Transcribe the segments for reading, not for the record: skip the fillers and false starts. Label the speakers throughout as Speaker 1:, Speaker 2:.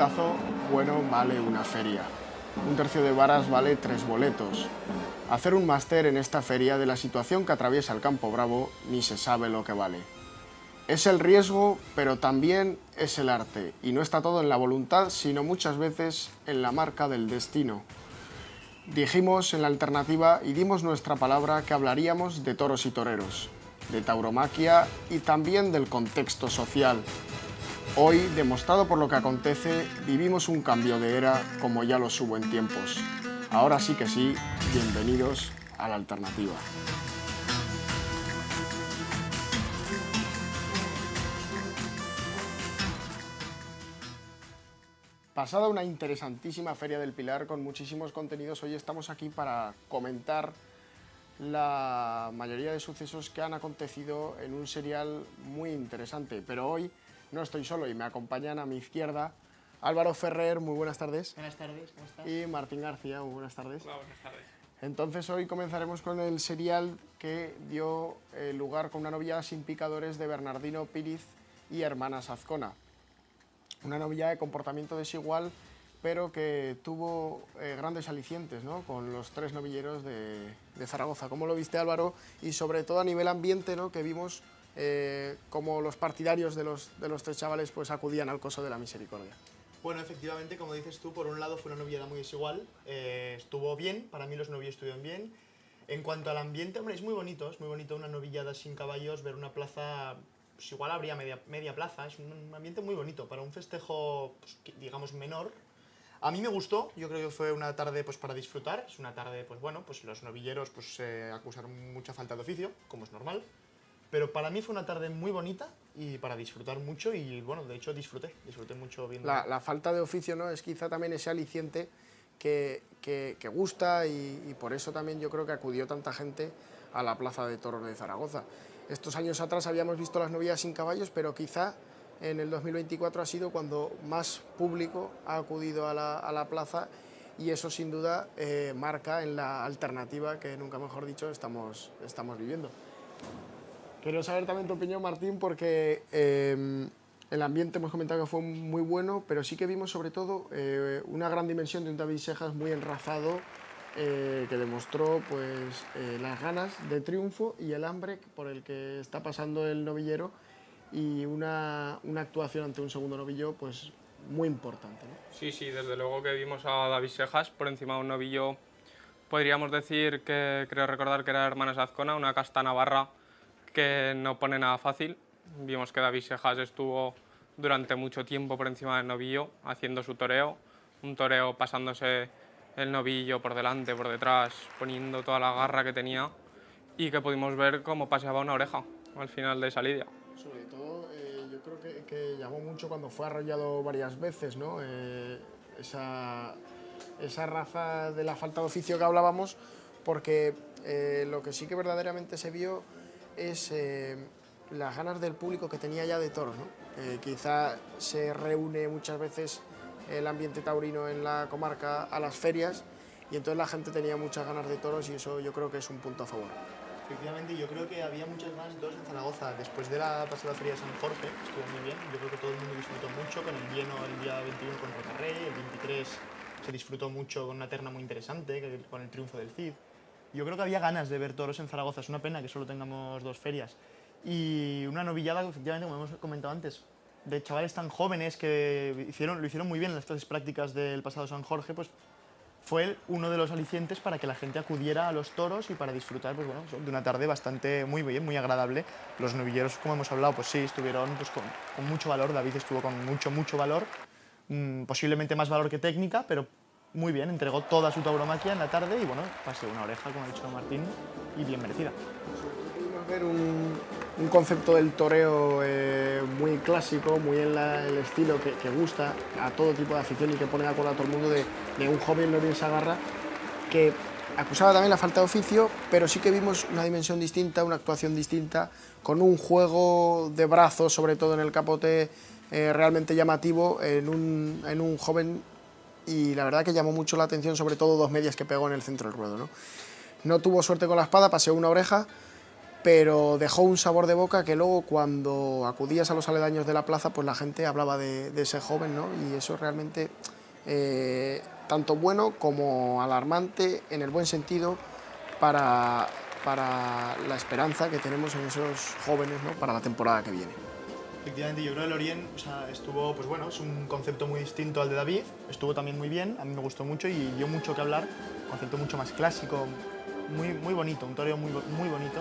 Speaker 1: puñetazo bueno vale una feria. Un tercio de varas vale 3 boletos. Hacer un máster en esta feria de la situación que atraviesa el Campo Bravo ni se sabe lo que vale. Es el riesgo, pero también es el arte. Y no está todo en la voluntad, sino muchas veces en la marca del destino. Dijimos en la alternativa y dimos nuestra palabra que hablaríamos de toros y toreros, de tauromaquia y también del contexto social. Hoy, demostrado por lo que acontece, vivimos un cambio de era como ya los hubo en tiempos. Ahora sí que sí, bienvenidos a la alternativa. Pasada una interesantísima Feria del Pilar con muchísimos contenidos, hoy estamos aquí para comentar la mayoría de sucesos que han acontecido en un serial muy interesante. Pero hoy no estoy solo y me acompañan a mi izquierda Álvaro Ferrer, muy buenas tardes.
Speaker 2: Buenas tardes, ¿cómo estás?
Speaker 1: Y Martín García, muy buenas tardes.
Speaker 3: Hola, buenas tardes.
Speaker 1: Entonces hoy comenzaremos con el serial que dio lugar con una novillada sin picadores de Bernardino Píriz y Hermanas Azcona. Una novillada de comportamiento desigual, pero que tuvo grandes alicientes, ¿no? Con los 3 novilleros de Zaragoza. ¿Cómo lo viste, Álvaro? Y sobre todo a nivel ambiente, ¿no? Que vimos como los partidarios de los 3 chavales pues acudían al Coso de la Misericordia.
Speaker 2: Bueno, efectivamente, como dices tú, por un lado fue una novillada muy desigual, estuvo bien, para mí los novillos estuvieron bien. En cuanto al ambiente, hombre, es muy bonito una novillada sin caballos, ver una plaza, pues igual habría media plaza, es un ambiente muy bonito, para un festejo, pues, digamos, menor. A mí me gustó, yo creo que fue una tarde pues, para disfrutar, es una tarde, pues bueno, pues los novilleros pues, acusaron mucha falta de oficio, como es normal. Pero para mí fue una tarde muy bonita y para disfrutar mucho y, bueno, de hecho disfruté mucho viendo.
Speaker 1: La falta de oficio, ¿no? Es quizá también ese aliciente que gusta y por eso también yo creo que acudió tanta gente a la Plaza de Toros de Zaragoza. Estos años atrás habíamos visto las novilladas sin caballos, pero quizá en el 2024 ha sido cuando más público ha acudido a la plaza y eso sin duda marca en la alternativa que nunca mejor dicho estamos viviendo. Quiero saber también tu opinión, Martín, porque el ambiente hemos comentado que fue muy bueno, pero sí que vimos sobre todo una gran dimensión de un David Sejas muy enrazado, que demostró pues, las ganas de triunfo y el hambre por el que está pasando el novillero y una actuación ante un segundo novillo pues, muy importante, ¿no?
Speaker 3: Sí, desde luego que vimos a David Sejas por encima de un novillo. Podríamos decir que, creo recordar que era Hermanas Azcona, una casta navarra que no pone nada fácil. Vimos que David Sejas estuvo durante mucho tiempo por encima del novillo, haciendo su toreo, un toreo pasándose el novillo por delante, por detrás, poniendo toda la garra que tenía y que pudimos ver cómo paseaba una oreja al final de esa lidia.
Speaker 1: Sobre todo, yo creo que llamó mucho cuando fue arrollado varias veces, ¿no? Esa raza de la falta de oficio que hablábamos, porque lo que sí que verdaderamente se vio es las ganas del público que tenía ya de toros, ¿no? Quizá se reúne muchas veces el ambiente taurino en la comarca a las ferias y entonces la gente tenía muchas ganas de toros y eso yo creo que es un punto a favor.
Speaker 2: Efectivamente, yo creo que había muchas ganas de toros en Zaragoza. Después de la pasada feria de San Jorge, estuvo muy bien. Yo creo que todo el mundo disfrutó mucho con el lleno el día 21 con Rocarrey, el 23 se disfrutó mucho con una terna muy interesante, con el triunfo del Cid. Yo creo que había ganas de ver toros en Zaragoza, es una pena que solo tengamos 2 ferias. Y una novillada, efectivamente, como hemos comentado antes, de chavales tan jóvenes que lo hicieron muy bien en las clases prácticas del pasado San Jorge, pues fue uno de los alicientes para que la gente acudiera a los toros y para disfrutar pues, bueno, de una tarde bastante muy bien, muy agradable. Los novilleros, como hemos hablado, pues sí, estuvieron pues, con mucho valor. David estuvo con mucho valor, posiblemente más valor que técnica, pero muy bien, entregó toda su tauromaquia en la tarde y bueno, pasé una oreja, como ha dicho Martín, y bien merecida.
Speaker 1: Pudimos ver un concepto del toreo muy clásico, muy en el estilo que gusta a todo tipo de afición y que pone de acuerdo a todo el mundo de un joven Lorenz Sagarra que acusaba también la falta de oficio, pero sí que vimos una dimensión distinta, una actuación distinta, con un juego de brazos, sobre todo en el capote, realmente llamativo en un joven y la verdad que llamó mucho la atención, sobre todo 2 medias que pegó en el centro del ruedo, ¿no? No tuvo suerte con la espada, paseó una oreja, pero dejó un sabor de boca que luego cuando acudías a los aledaños de la plaza, pues la gente hablaba de ese joven, ¿no? Y eso realmente, tanto bueno como alarmante, en el buen sentido, para la esperanza que tenemos en esos jóvenes, ¿no? Para la temporada que viene.
Speaker 2: Efectivamente, yo creo que Lorient, o sea, estuvo, pues bueno, es un concepto muy distinto al de David, estuvo también muy bien, a mí me gustó mucho y dio mucho que hablar, un concepto mucho más clásico, muy bonito, un toreo muy bonito.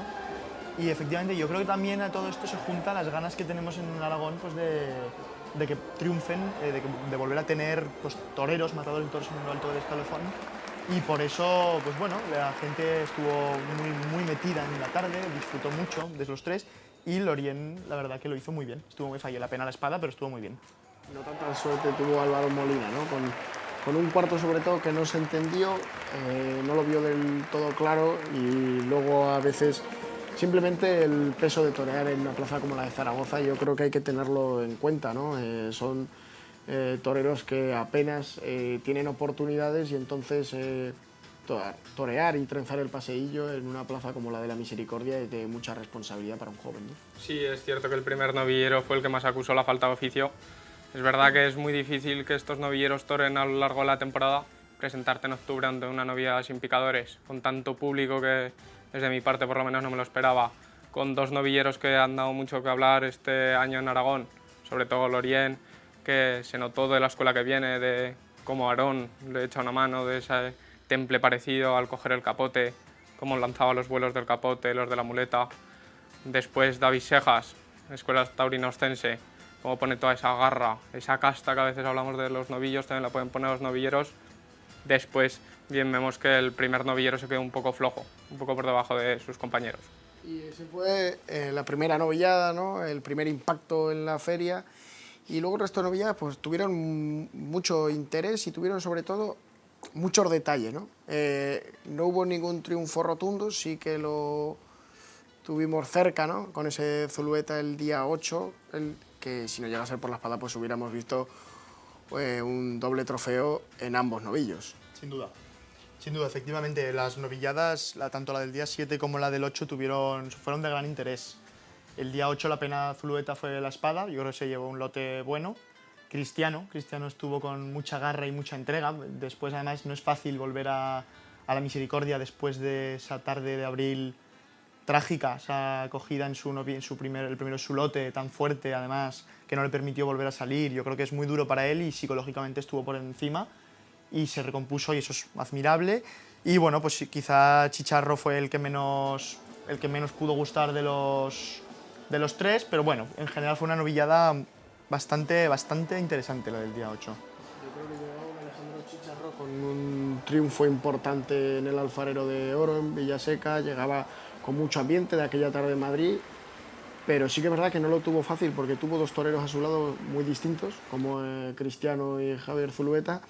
Speaker 2: Y efectivamente yo creo que también a todo esto se juntan las ganas que tenemos en Aragón, pues de que triunfen, de volver a tener pues, toreros, matadores de toros en lo alto del escalafón. Y por eso, pues bueno, la gente estuvo muy metida en la tarde, disfrutó mucho de los tres. Y Lorient, la verdad que lo hizo muy bien. Estuvo muy falló la pena la espada, pero estuvo muy bien.
Speaker 1: No tanta suerte tuvo Álvaro Molina, ¿no? Con un cuarto sobre todo que no se entendió, no lo vio del todo claro y luego a veces simplemente el peso de torear en una plaza como la de Zaragoza yo creo que hay que tenerlo en cuenta, ¿no? Son toreros que apenas tienen oportunidades y entonces torear y trenzar el paseillo en una plaza como la de la Misericordia es de mucha responsabilidad para un joven, ¿no?
Speaker 3: Sí, es cierto que el primer novillero fue el que más acusó la falta de oficio. Es verdad que es muy difícil que estos novilleros toren a lo largo de la temporada. Presentarte en octubre ante una novilla sin picadores, con tanto público que desde mi parte por lo menos no me lo esperaba, con dos novilleros que han dado mucho que hablar este año en Aragón, sobre todo Lorient, que se notó de la escuela que viene, de cómo Aarón le echa una mano, de ese temple parecido al coger el capote, cómo lanzaba los vuelos del capote, los de la muleta. Después David Sejas, escuela taurina ostense, cómo pone toda esa garra, esa casta que a veces hablamos de los novillos, también la pueden poner los novilleros. Después, bien vemos que el primer novillero se quedó un poco flojo, un poco por debajo de sus compañeros.
Speaker 1: Y ese fue la primera novillada, ¿no? El primer impacto en la feria. Y luego el resto de novilladas pues, tuvieron mucho interés y tuvieron sobre todo muchos detalles, ¿no? No hubo ningún triunfo rotundo, sí que lo tuvimos cerca, ¿no? Con ese Zulueta el día 8, que si no llega a ser por la espada pues hubiéramos visto un doble trofeo en ambos novillos.
Speaker 2: Sin duda, efectivamente, las novilladas, tanto la del día 7 como la del 8, fueron de gran interés. El día 8 la pena Zulueta fue la espada, yo creo que se llevó un lote bueno. Cristiano estuvo con mucha garra y mucha entrega. Después, además, no es fácil volver a la Misericordia después de esa tarde de abril trágica, esa acogida en el primero su lote tan fuerte, además, que no le permitió volver a salir. Yo creo que es muy duro para él y psicológicamente estuvo por encima y se recompuso y eso es admirable. Y bueno, pues quizá Chicharro fue el que menos pudo gustar de los tres, pero bueno, en general fue una novillada bastante interesante la del día 8.
Speaker 1: Yo creo que llegó Alejandro Chicharro con un triunfo importante en el Alfarero de Oro, en Villaseca, llegaba con mucho ambiente de aquella tarde en Madrid, pero sí que es verdad que no lo tuvo fácil porque tuvo dos toreros a su lado muy distintos, como Cristiano y Javier Zulueta,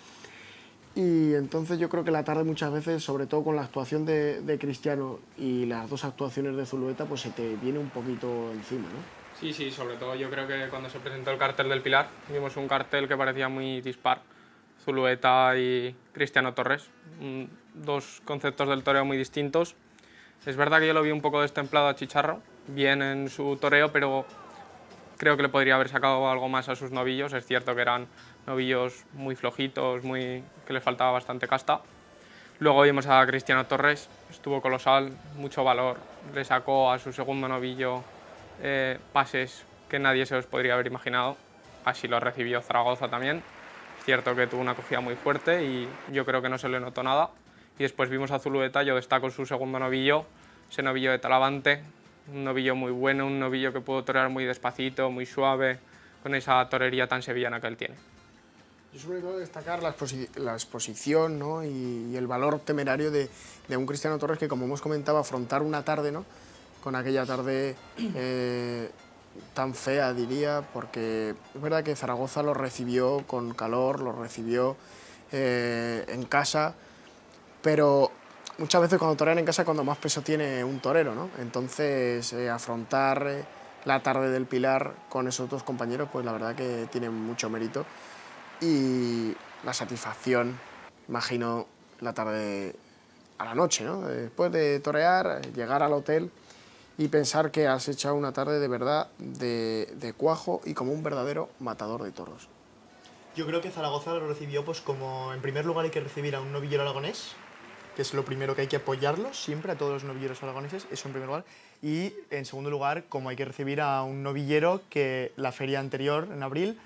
Speaker 1: y entonces yo creo que la tarde muchas veces, sobre todo con la actuación de Cristiano y las dos actuaciones de Zulueta, pues se te viene un poquito encima, ¿no?
Speaker 3: Sí, sobre todo yo creo que cuando se presentó el cartel del Pilar, vimos un cartel que parecía muy dispar. Zulueta y Cristiano Torres, dos conceptos del toreo muy distintos. Es verdad que yo lo vi un poco destemplado a Chicharro, bien en su toreo, pero creo que le podría haber sacado algo más a sus novillos. Es cierto que eran novillos muy flojitos, que les faltaba bastante casta. Luego vimos a Cristiano Torres, estuvo colosal, mucho valor, le sacó a su segundo novillo pases que nadie se los podría haber imaginado. Así lo recibió Zaragoza también. Es cierto que tuvo una acogida muy fuerte y yo creo que no se le notó nada. Y después vimos a Zulueta, yo destaco su segundo novillo, ese novillo de Talavante, un novillo muy bueno, un novillo que pudo torear muy despacito, muy suave, con esa torería tan sevillana que él tiene.
Speaker 1: Yo sobre todo destacar la exposición, ¿no? y el valor temerario de un Cristiano Torres que, como hemos comentado, afrontar una tarde, ¿no? Con aquella tarde tan fea, diría, porque es verdad que Zaragoza lo recibió con calor, lo recibió en casa, pero muchas veces cuando torean en casa es cuando más peso tiene un torero, ¿no? Entonces afrontar la tarde del Pilar con esos dos compañeros, pues la verdad que tiene mucho mérito y la satisfacción, imagino, la tarde a la noche, ¿no? Después de torear, llegar al hotel y pensar que has echado una tarde de verdad de cuajo y como un verdadero matador de toros.
Speaker 2: Yo creo que Zaragoza lo recibió pues como en primer lugar hay que recibir a un novillero aragonés, que es lo primero que hay que apoyarlos siempre, a todos los novilleros aragoneses, eso en primer lugar. Y en segundo lugar, como hay que recibir a un novillero que la feria anterior, en abril,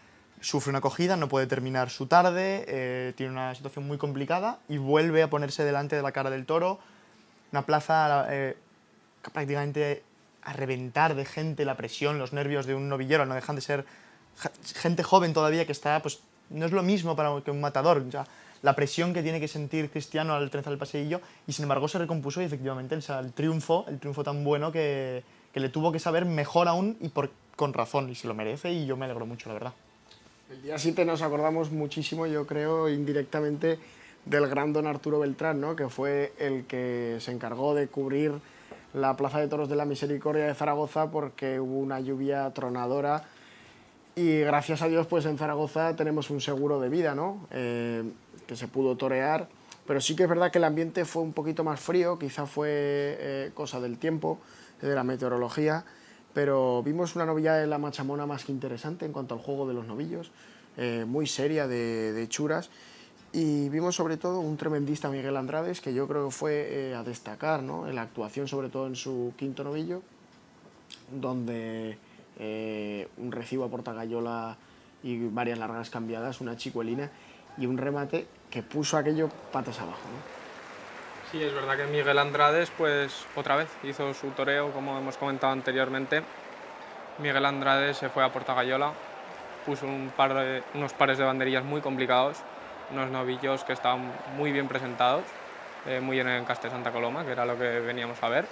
Speaker 2: sufre una acogida, no puede terminar su tarde, tiene una situación muy complicada y vuelve a ponerse delante de la cara del toro. Una plaza prácticamente a reventar de gente, la presión, los nervios de un novillero, no dejan de ser gente joven todavía que está, pues no es lo mismo para que un matador, ya, la presión que tiene que sentir Cristiano al trenzar el paseillo, y sin embargo se recompuso y efectivamente el triunfo tan bueno que le tuvo que saber mejor aún y con razón, y se lo merece y yo me alegro mucho, la verdad.
Speaker 1: El día 7 nos acordamos muchísimo, yo creo, indirectamente del gran don Arturo Beltrán, ¿no? Que fue el que se encargó de cubrir la Plaza de Toros de la Misericordia de Zaragoza porque hubo una lluvia tronadora y gracias a Dios pues en Zaragoza tenemos un seguro de vida, ¿no? Que se pudo torear, pero sí que es verdad que el ambiente fue un poquito más frío, quizá fue cosa del tiempo, de la meteorología, pero vimos una novillada de la Machamona más que interesante en cuanto al juego de los novillos, muy seria de hechuras, y vimos sobre todo un tremendista, Miguel Andrades, que yo creo que fue a destacar, ¿no? En la actuación, sobre todo en su quinto novillo, donde un recibo a Portagayola y varias largas cambiadas, una chicuelina y un remate que puso aquello patas abajo, ¿no?
Speaker 3: Sí, es verdad que Miguel Andrades, pues otra vez hizo su toreo, como hemos comentado anteriormente. Miguel Andrades se fue a Portagayola, puso unos pares de banderillas muy complicados, unos novillos que estaban muy bien presentados, muy en el encaste Santa Coloma, que era lo que veníamos a ver.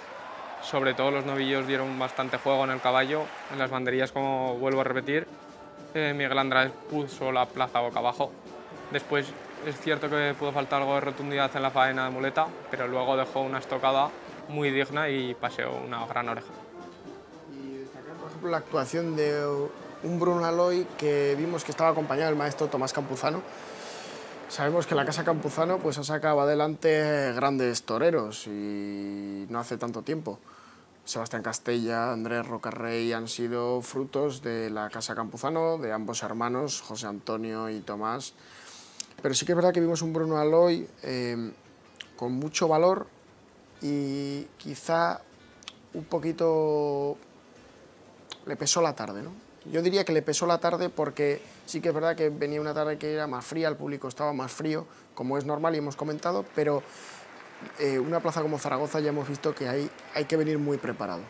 Speaker 3: Sobre todo los novillos dieron bastante juego en el caballo, en las banderillas, como vuelvo a repetir. Miguel Andrades puso la plaza boca abajo. Después es cierto que pudo faltar algo de rotundidad en la faena de muleta, pero luego dejó una estocada muy digna y paseó una gran oreja.
Speaker 1: Y destacar, por ejemplo, la actuación de un Bruno Aloy que vimos que estaba acompañado del maestro Tomás Campuzano. Sabemos que la Casa Campuzano pues, ha sacado adelante grandes toreros y no hace tanto tiempo. Sebastián Castella, Andrés Rocarrey han sido frutos de la Casa Campuzano, de ambos hermanos, José Antonio y Tomás. Pero sí que es verdad que vimos un Bruno Aloy con mucho valor y quizá un poquito le pesó la tarde, ¿no? Yo diría que le pesó la tarde porque sí que es verdad que venía una tarde que era más fría, el público estaba más frío, como es normal y hemos comentado, pero una plaza como Zaragoza ya hemos visto que hay que venir muy preparado.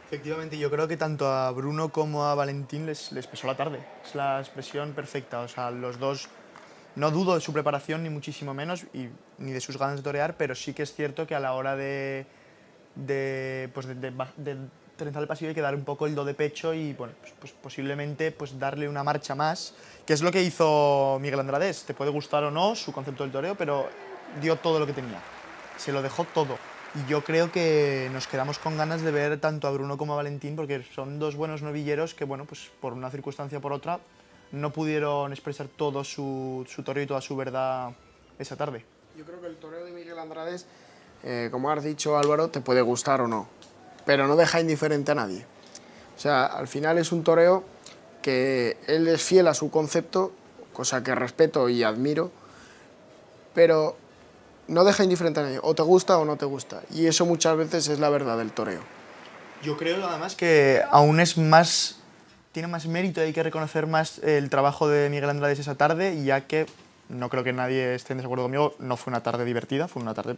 Speaker 2: Efectivamente, yo creo que tanto a Bruno como a Valentín les pesó la tarde. Es la expresión perfecta. O sea, los dos, no dudo de su preparación, ni muchísimo menos, ni de sus ganas de torear, pero sí que es cierto que a la hora de trenzar el pasillo hay que dar un poco el do de pecho y bueno, pues posiblemente pues darle una marcha más, que es lo que hizo Miguel Andrades. Te puede gustar o no su concepto del toreo, pero dio todo lo que tenía. Se lo dejó todo. Y yo creo que nos quedamos con ganas de ver tanto a Bruno como a Valentín, porque son dos buenos novilleros que, bueno, pues por una circunstancia o por otra, no pudieron expresar todo su toreo y toda su verdad esa tarde.
Speaker 1: Yo creo que el toreo de Miguel Andrades, como has dicho, Álvaro, te puede gustar o no, pero no deja indiferente a nadie. O sea, al final es un toreo que él es fiel a su concepto, cosa que respeto y admiro, pero no deja indiferente a nadie, o te gusta o no te gusta, y eso muchas veces es la verdad del toreo.
Speaker 2: Yo creo además que aún tiene más mérito y hay que reconocer más el trabajo de Miguel Andrades esa tarde, ya que, no creo que nadie esté en desacuerdo conmigo, no fue una tarde divertida, fue una tarde,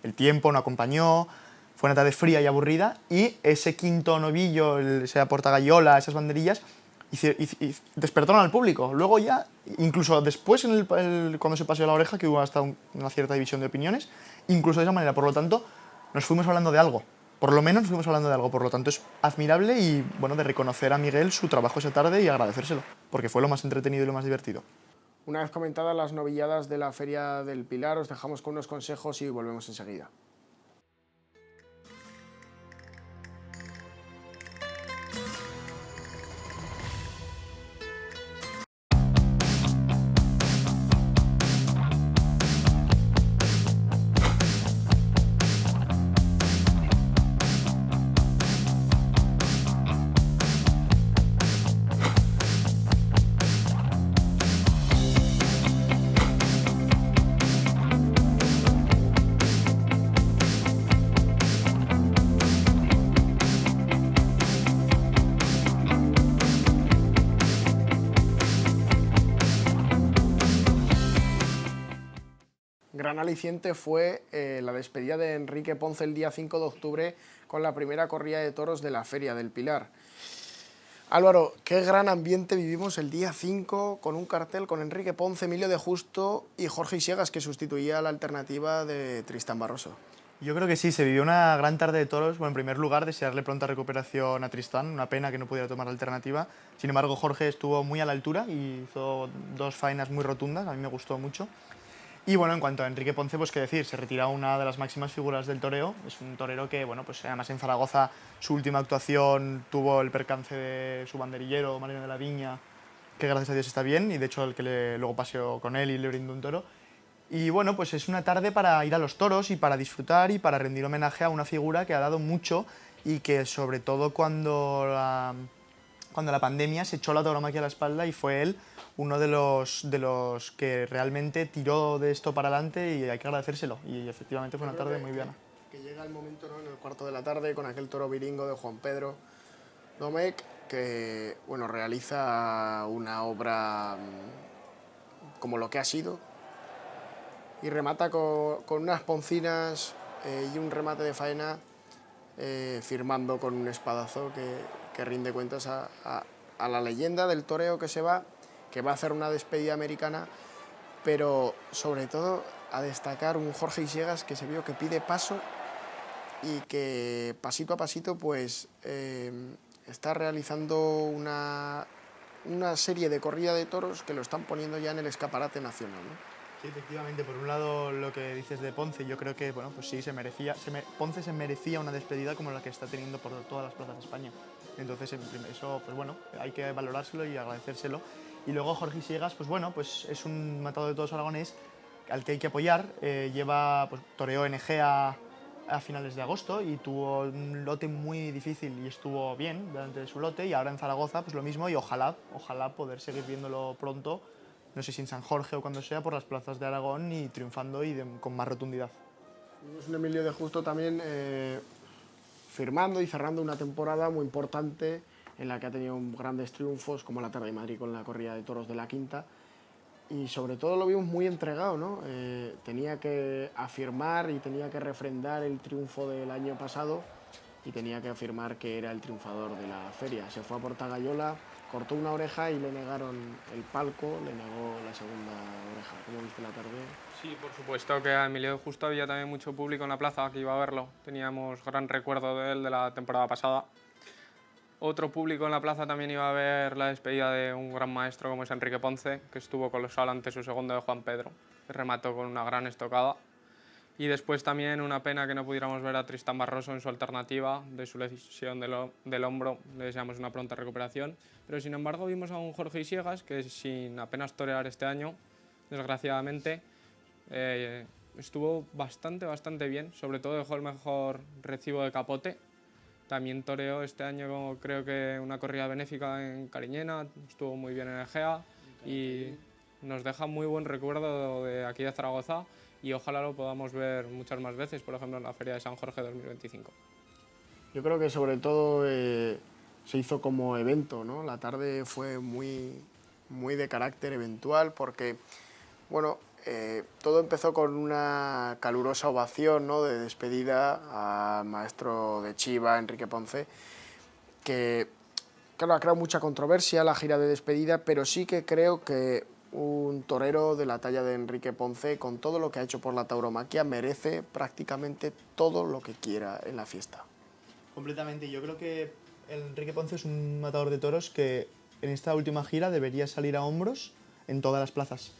Speaker 2: el tiempo no acompañó, fue una tarde fría y aburrida, y ese quinto novillo, esa Portagayola, esas banderillas, y despertaron al público. Luego ya, incluso después cuando se paseó la oreja, que hubo hasta una cierta división de opiniones, incluso de esa manera, por lo tanto, nos fuimos hablando de algo. Por lo menos fuimos hablando de algo, por lo tanto es admirable y bueno, de reconocer a Miguel su trabajo esa tarde y agradecérselo, porque fue lo más entretenido y lo más divertido.
Speaker 1: Una vez comentadas las novilladas de la Feria del Pilar, os dejamos con unos consejos y volvemos enseguida. gran aliciente fue la despedida de Enrique Ponce el día 5 de octubre con la primera corrida de toros de la Feria del Pilar. Álvaro, qué gran ambiente vivimos el día 5 con un cartel con Enrique Ponce, Emilio de Justo y Jorge Isiegas, que sustituía a la alternativa de Tristán Barroso.
Speaker 2: Yo creo que sí, se vivió una gran tarde de toros. Bueno, en primer lugar, desearle pronta recuperación a Tristán, una pena que no pudiera tomar la alternativa. Sin embargo, Jorge estuvo muy a la altura y hizo 2 faenas muy rotundas, a mí me gustó mucho. Y bueno, en cuanto a Enrique Ponce, pues qué decir, se retira una de las máximas figuras del toreo. Es un torero que, bueno, pues además en Zaragoza su última actuación tuvo el percance de su banderillero, Mariano de la Viña, que gracias a Dios está bien, y de hecho el que luego paseó con él y le brindó un toro. Y bueno, pues es una tarde para ir a los toros y para disfrutar y para rendir homenaje a una figura que ha dado mucho y que sobre todo cuando la pandemia se echó la tauromaquia a la espalda y fue él uno de los que realmente tiró de esto para adelante y hay que agradecérselo. Y efectivamente fue una tarde muy bien.
Speaker 1: Que llega el momento, ¿no?, en el cuarto de la tarde con aquel toro viringo de Juan Pedro Domecq, que bueno, realiza una obra como lo que ha sido y remata con unas poncinas y un remate de faena firmando con un espadazo que rinde cuentas a la leyenda del toreo que se va, que va a hacer una despedida americana, pero sobre todo a destacar un Jorge Isiegas que se vio que pide paso y que pasito a pasito pues está realizando una serie de corrida de toros que lo están poniendo ya en el escaparate nacional, ¿no?
Speaker 2: Sí, efectivamente, por un lado lo que dices de Ponce, yo creo que bueno, pues sí, Ponce se merecía una despedida como la que está teniendo por todas las plazas de España. Entonces eso, pues bueno, hay que valorárselo y agradecérselo. Y luego Jorge Isiegas, pues bueno, pues es un matador de toros aragonés al que hay que apoyar. Pues, toreó en Egea a finales de agosto y tuvo un lote muy difícil y estuvo bien delante de su lote, y ahora en Zaragoza pues lo mismo, y ojalá poder seguir viéndolo pronto, no sé si en San Jorge o cuando sea, por las plazas de Aragón y triunfando y con más rotundidad.
Speaker 1: Es un Emilio de Justo también firmando y cerrando una temporada muy importante en la que ha tenido grandes triunfos, como la Tarde de Madrid con la corrida de toros de la Quinta, y sobre todo lo vimos muy entregado, ¿no? Tenía que afirmar y tenía que refrendar el triunfo del año pasado y tenía que afirmar que era el triunfador de la feria. Se fue a Portagayola, cortó una oreja y le negaron el palco, le negó la segunda oreja. ¿Cómo viste la tarde?
Speaker 3: Sí, por supuesto que a Emilio de Justo había también mucho público en la plaza que iba a verlo. Teníamos gran recuerdo de él de la temporada pasada. Otro público en la plaza también iba a ver la despedida de un gran maestro como es Enrique Ponce, que estuvo colosal ante su segundo de Juan Pedro, que remató con una gran estocada. Y después también una pena que no pudiéramos ver a Tristán Barroso en su alternativa de su lesión del hombro. Le deseamos una pronta recuperación. Pero sin embargo vimos a un Jorge Isiegas que sin apenas torear este año, desgraciadamente, estuvo bastante bien. Sobre todo dejó el mejor recibo de capote. También toreó este año, creo que una corrida benéfica en Cariñena, estuvo muy bien en Egea y nos deja muy buen recuerdo de aquí de Zaragoza y ojalá lo podamos ver muchas más veces, por ejemplo en la Feria de San Jorge 2025.
Speaker 1: Yo creo que sobre todo se hizo como evento, ¿no? La tarde fue muy de carácter eventual porque, bueno, todo empezó con una calurosa ovación, ¿no?, de despedida al maestro de Chiva, Enrique Ponce, que claro, ha creado mucha controversia la gira de despedida, pero sí que creo que un torero de la talla de Enrique Ponce, con todo lo que ha hecho por la tauromaquia, merece prácticamente todo lo que quiera en la fiesta.
Speaker 2: Completamente. Yo creo que Enrique Ponce es un matador de toros que en esta última gira debería salir a hombros en todas las plazas.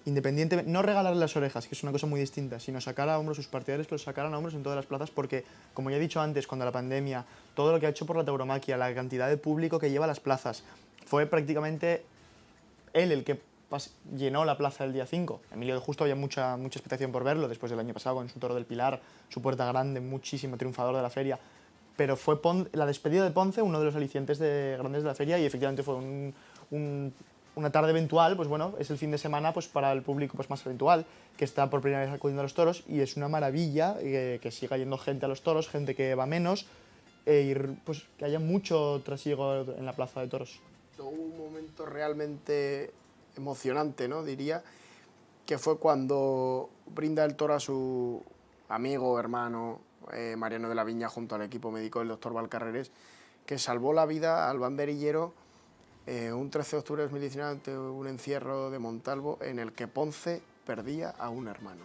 Speaker 2: Independientemente, no regalarle las orejas, que es una cosa muy distinta, sino sacar a hombros sus partidarios, pero sacar a hombros en todas las plazas, porque, como ya he dicho antes, cuando la pandemia, todo lo que ha hecho por la tauromaquia, la cantidad de público que lleva a las plazas, fue prácticamente él el que llenó la plaza el día 5. Emilio de Justo había mucha expectación por verlo, después del año pasado, con su toro del Pilar, su puerta grande, muchísimo triunfador de la feria, pero fue la despedida de Ponce uno de los alicientes grandes de la feria y efectivamente fue una tarde eventual, pues bueno, es el fin de semana pues para el público pues más eventual, que está por primera vez acudiendo a los toros, y es una maravilla que siga yendo gente a los toros, gente que va menos, pues que haya mucho trasiego en la plaza de toros.
Speaker 1: Hubo un momento realmente emocionante, ¿no?, diría, que fue cuando brinda el toro a su amigo, hermano, Mariano de la Viña, junto al equipo médico del doctor Valcarreres, que salvó la vida al banderillero un 13 de octubre de 2019 ante un encierro de Montalvo en el que Ponce perdía a un hermano.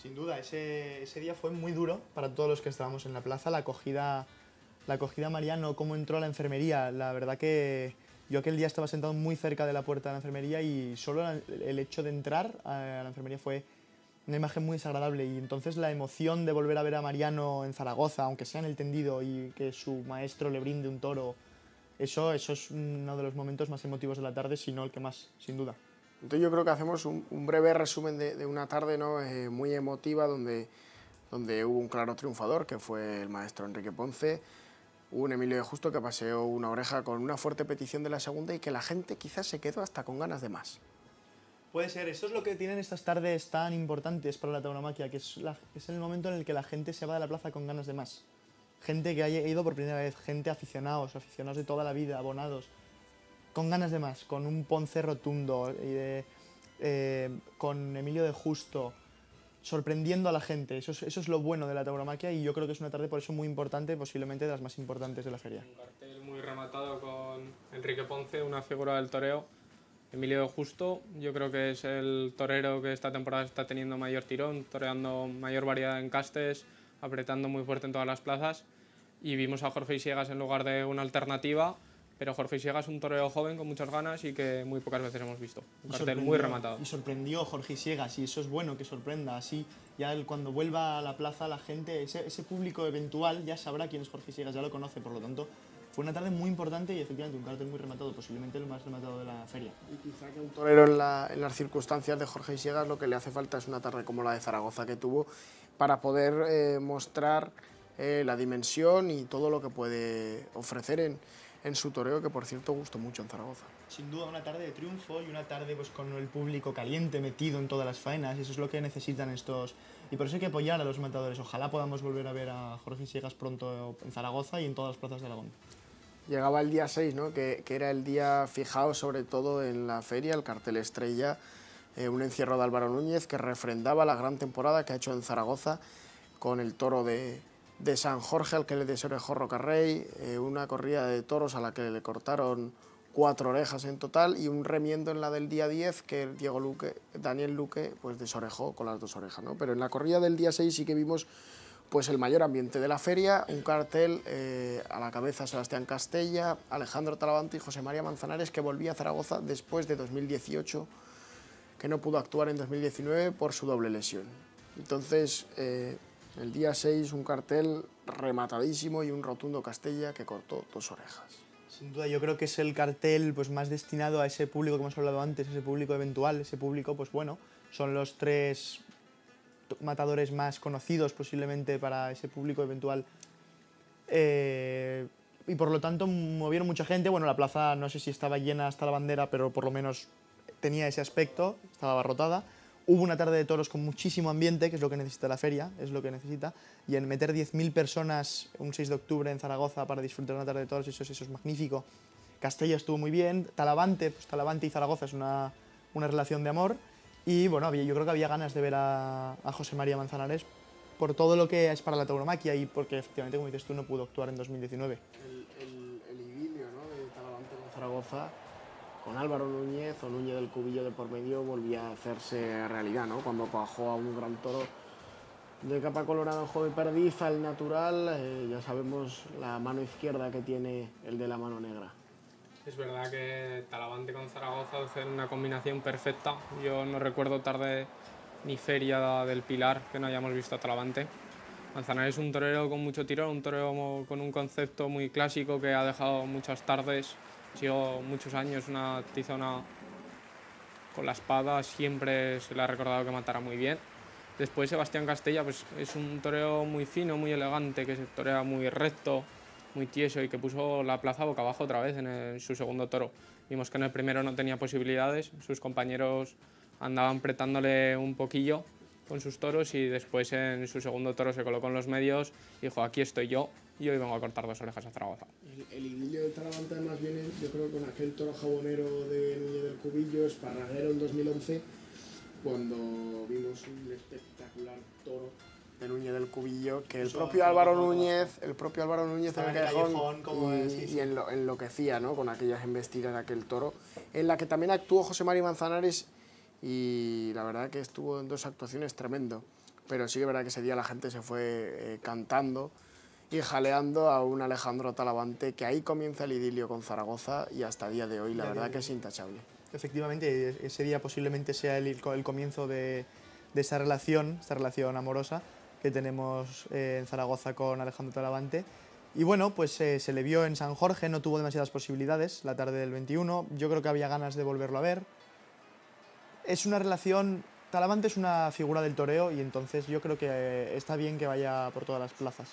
Speaker 2: Sin duda, ese día fue muy duro para todos los que estábamos en la plaza. La acogida a Mariano, cómo entró a la enfermería. La verdad que yo aquel día estaba sentado muy cerca de la puerta de la enfermería y solo el hecho de entrar a la enfermería fue una imagen muy desagradable. Y entonces la emoción de volver a ver a Mariano en Zaragoza, aunque sea en el tendido, y que su maestro le brinde un toro, eso es uno de los momentos más emotivos de la tarde, si no el que más, sin duda.
Speaker 1: Entonces yo creo que hacemos un breve resumen de una tarde, ¿no? Muy emotiva, donde hubo un claro triunfador, que fue el maestro Enrique Ponce, hubo un Emilio de Justo que paseó una oreja con una fuerte petición de la segunda y que la gente quizás se quedó hasta con ganas de más.
Speaker 2: Puede ser, esto es lo que tienen estas tardes tan importantes para la tauromaquia, que es el momento en el que la gente se va de la plaza con ganas de más. Gente que haya ido por primera vez, gente aficionados de toda la vida, abonados, con ganas de más, con un Ponce rotundo, con Emilio de Justo, sorprendiendo a la gente. Eso es lo bueno de la tauromaquia y yo creo que es una tarde por eso muy importante, posiblemente de las más importantes de la feria.
Speaker 3: Un cartel muy rematado con Enrique Ponce, una figura del toreo. Emilio de Justo, yo creo que es el torero que esta temporada está teniendo mayor tirón, toreando mayor variedad en castes, apretando muy fuerte en todas las plazas. Y vimos a Jorge Isiegas en lugar de una alternativa, pero Jorge Isiegas es un torero joven con muchas ganas y que muy pocas veces hemos visto. Un cartel muy rematado.
Speaker 2: Y sorprendió Jorge Isiegas, y eso es bueno que sorprenda. Así, ya cuando vuelva a la plaza, la gente, ese público eventual ya sabrá quién es Jorge Isiegas, ya lo conoce, por lo tanto, fue una tarde muy importante y efectivamente un cartel muy rematado, posiblemente el más rematado de la feria.
Speaker 1: Y quizá que un torero en las circunstancias de Jorge Isiegas lo que le hace falta es una tarde como la de Zaragoza que tuvo para poder mostrar la dimensión y todo lo que puede ofrecer en su toreo, que por cierto gustó mucho en Zaragoza.
Speaker 2: Sin duda una tarde de triunfo y una tarde pues con el público caliente metido en todas las faenas, y eso es lo que necesitan estos. Y por eso hay que apoyar a los matadores. Ojalá podamos volver a ver a Jorge Isiegas pronto en Zaragoza y en todas las plazas de Aragón.
Speaker 1: Llegaba el día 6, ¿no? que era el día fijado sobre todo en la feria, el cartel estrella, un encierro de Álvaro Núñez que refrendaba la gran temporada que ha hecho en Zaragoza con el toro de San Jorge al que le desorejó Rocarrey, una corrida de toros a la que le cortaron 4 orejas en total y un remiendo en la del día 10 que Daniel Luque pues desorejó con las 2 orejas, ¿no? Pero en la corrida del día 6 sí que vimos pues el mayor ambiente de la feria, un cartel a la cabeza Sebastián Castella, Alejandro Talavante y José María Manzanares, que volvía a Zaragoza después de 2018, que no pudo actuar en 2019 por su doble lesión. Entonces, el día 6, un cartel rematadísimo y un rotundo Castella que cortó 2 orejas.
Speaker 2: Sin duda, yo creo que es el cartel pues, más destinado a ese público que hemos hablado antes, ese público eventual, ese público, pues bueno, son los 3 matadores más conocidos posiblemente para ese público eventual, y por lo tanto movieron mucha gente. Bueno, la plaza no sé si estaba llena hasta la bandera, pero por lo menos tenía ese aspecto, estaba abarrotada. Hubo una tarde de toros con muchísimo ambiente, que es lo que necesita la feria, es lo que necesita, y en meter 10.000 personas un 6 de octubre en Zaragoza para disfrutar una tarde de toros, eso es magnífico. Castella estuvo muy bien, Talavante y Zaragoza es una relación de amor. Y bueno, yo creo que había ganas de ver a José María Manzanares por todo lo que es para la tauromaquia y porque efectivamente, como dices tú, no pudo actuar en 2019.
Speaker 1: El idilio, ¿no? De Talavante con Zaragoza, con Álvaro Núñez o Núñez del Cubillo de por medio, volvía a hacerse realidad, ¿no? Cuando cuajó a un gran toro de capa colorada, joven perdiz, al natural, ya sabemos la mano izquierda que tiene el de la mano negra.
Speaker 3: Es verdad que Talavante con Zaragoza hacen una combinación perfecta. Yo no recuerdo tarde ni feria del Pilar que no hayamos visto a Talavante. Manzanares es un torero con mucho tirón, un torero con un concepto muy clásico que ha dejado muchas tardes, sigo muchos años, una tizona con la espada, siempre se le ha recordado que matara muy bien. Después Sebastián Castella pues, es un torero muy fino, muy elegante, que se torea muy recto, muy tieso y que puso la plaza boca abajo otra vez en su segundo toro. Vimos que en el primero no tenía posibilidades, sus compañeros andaban apretándole un poquillo con sus toros y después en su segundo toro se colocó en los medios y dijo aquí estoy yo y hoy vengo a cortar 2 orejas a Zaragoza.
Speaker 1: El idilio de Talavante además viene, yo creo, con aquel toro jabonero de Núñez del Cubillo, Esparraguero en 2011, cuando vimos un espectacular toro de Núñez del Cubillo, que el
Speaker 2: Eso,
Speaker 1: propio Álvaro Núñez en
Speaker 2: Estaba
Speaker 1: el
Speaker 2: en el
Speaker 1: callejón
Speaker 2: callejón, como sí, sí.
Speaker 1: y enloquecía, ¿no? Con aquellas embestidas de aquel toro, en la que también actuó José Mari Manzanares, y la verdad que estuvo en 2 actuaciones tremendo, pero sí que es verdad que ese día la gente se fue cantando y jaleando a un Alejandro Talavante, que ahí comienza el idilio con Zaragoza y hasta día de hoy la verdad que es intachable.
Speaker 2: Efectivamente, ese día posiblemente sea el comienzo de esta relación amorosa que tenemos en Zaragoza con Alejandro Talavante. Y bueno, pues se le vio en San Jorge, no tuvo demasiadas posibilidades la tarde del 21. Yo creo que había ganas de volverlo a ver. Es una relación... Talavante es una figura del toreo y entonces yo creo que está bien que vaya por todas las plazas.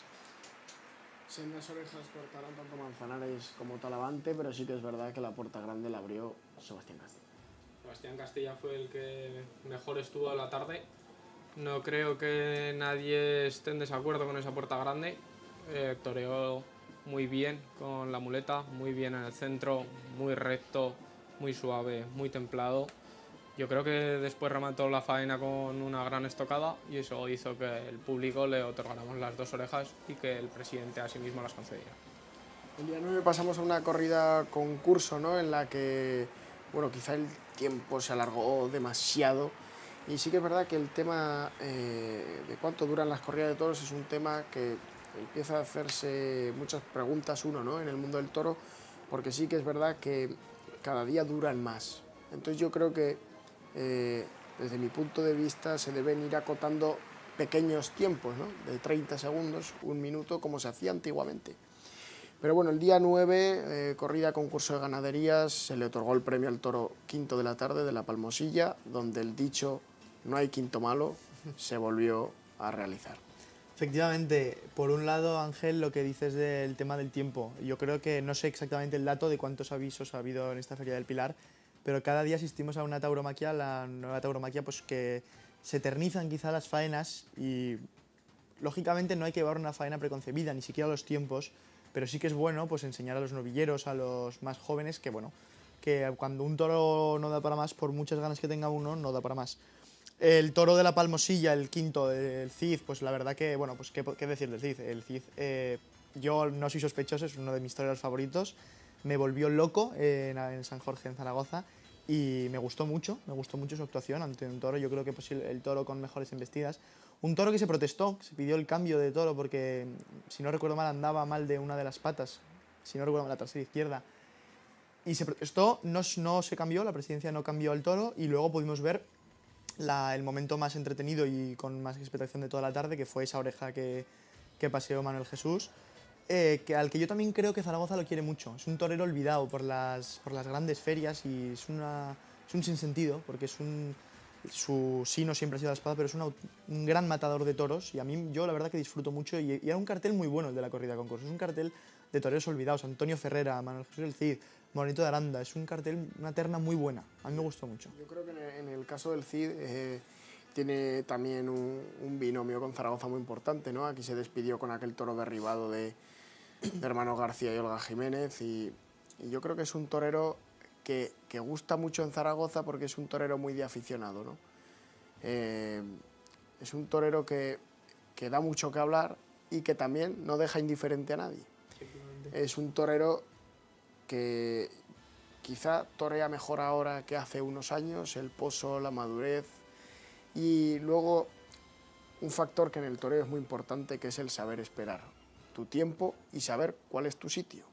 Speaker 1: Sendas orejas cortaron tanto Manzanares como Talavante, pero sí que es verdad que la puerta grande la abrió Sebastián Castilla.
Speaker 3: Sebastián Castilla fue el que mejor estuvo a la tarde. No creo que nadie esté en desacuerdo con esa puerta grande. Toreó muy bien con la muleta, muy bien en el centro, muy recto, muy suave, muy templado. Yo creo que después remató la faena con una gran estocada y eso hizo que el público le otorgáramos las 2 orejas y que el presidente asimismo las concediera.
Speaker 1: El día 9 pasamos a una corrida concurso, ¿no? En la que, bueno, quizá el tiempo se alargó demasiado. Y sí que es verdad que el tema de cuánto duran las corridas de toros es un tema que empieza a hacerse muchas preguntas uno, ¿no? En el mundo del toro, porque sí que es verdad que cada día duran más. Entonces yo creo que desde mi punto de vista se deben ir acotando pequeños tiempos, ¿no? De 30 segundos, 1 minuto, como se hacía antiguamente. Pero bueno, el día 9, corrida concurso de ganaderías, se le otorgó el premio al toro quinto de la tarde de la Palmosilla, donde el dicho "no hay quinto malo" se volvió a realizar.
Speaker 2: Efectivamente, por un lado, Ángel, lo que dices del tema del tiempo. Yo creo que no sé exactamente el dato de cuántos avisos ha habido en esta Feria del Pilar, pero cada día asistimos a una tauromaquia, la nueva tauromaquia, pues que se eternizan quizá las faenas y lógicamente no hay que llevar una faena preconcebida, ni siquiera los tiempos, pero sí que es bueno pues enseñar a los novilleros, a los más jóvenes, que bueno, que cuando un toro no da para más, por muchas ganas que tenga uno, no da para más. El toro de la Palmosilla, el quinto del Cid, pues la verdad que, bueno, pues qué decir del Cid. El Cid, yo no soy sospechoso, es uno de mis toreros favoritos. Me volvió loco en San Jorge, en Zaragoza, y me gustó mucho su actuación ante un toro. Yo creo que pues, el toro con mejores embestidas. Un toro que se protestó, que se pidió el cambio de toro porque, si no recuerdo mal, andaba mal de una de las patas, si no recuerdo mal, la trasera izquierda. Y se protestó, no se cambió, la presidencia no cambió al toro, y luego pudimos ver el momento más entretenido y con más expectación de toda la tarde, que fue esa oreja que paseó Manuel Jesús, al que yo también creo que Zaragoza lo quiere mucho. Es un torero olvidado por las grandes ferias y es un sinsentido, porque su sino siempre ha sido la espada, pero es un gran matador de toros y yo la verdad que disfruto mucho y era un cartel muy bueno el de la corrida concurso. Es un cartel de toreros olvidados, Antonio Ferrera, Manuel Jesús el Cid, Morenito de Aranda, es un cartel, una terna muy buena, a mí me gustó mucho.
Speaker 1: Yo creo que en el caso del Cid tiene también un binomio con Zaragoza muy importante, ¿no? Aquí se despidió con aquel toro derribado de Hermano García y Olga Jiménez y yo creo que es un torero que gusta mucho en Zaragoza porque es un torero muy de aficionado, ¿no? Es un torero que da mucho que hablar y que también no deja indiferente a nadie. Es un torero que quizá torea mejor ahora que hace unos años, el poso, la madurez y luego un factor que en el toreo es muy importante, que es el saber esperar tu tiempo y saber cuál es tu sitio.